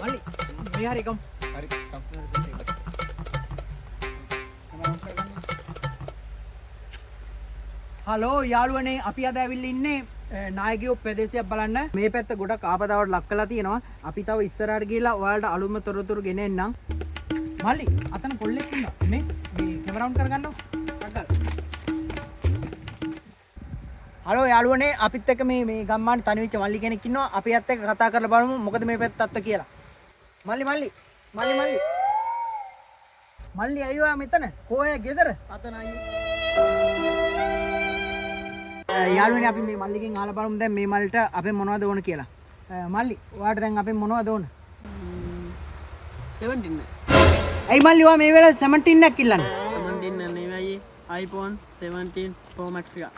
මල්ලි මේ හරි ගමු. හරි හලෝ යාළුවනේ අපි අද ඇවිල්ලා ඉන්නේ නායකයෝ ප්‍රදේශයක් බලන්න. මේ පැත්ත ගොඩක් ආපදාවට ලක් කරලා තියෙනවා. අපි තව ඉස්සරහට ගිහලා ඔයාලට අලුත්ම තොරතුරු ගෙන එන්නම්. මල්ලි අතන පොල්ලෙක් ඉන්නවා. මේ කැමරාවුන් කරගන්නකො. හලෝ යාළුවනේ අපිත් එක්ක මේ ගම්මාන තනිවිච්ච මල්ලි කෙනෙක් ඉන්නවා. අපි ඇත්ත එක්ක කතා කරලා බලමු මොකද මේ පැත්ත අත්ත කියලා. මල්ලි අයියෝ මෙතන කොහේ ගෙදර? අතන අයියෝ. යාළුවනේ අපි මේ මල්ලිගෙන් අහලා බලමු දැන් මේ මල්ට අපෙන් මොනවද ඕන කියලා. මල්ලි ඔයාලට දැන් අපෙන් මොනවද ඕන? 17. ඇයි මල්ලි ඔයා මේ වෙලාවේ 17 එකක් ඉල්ලන්නේ? 17 නෙවෙයි iPhone 17 Pro Max එක.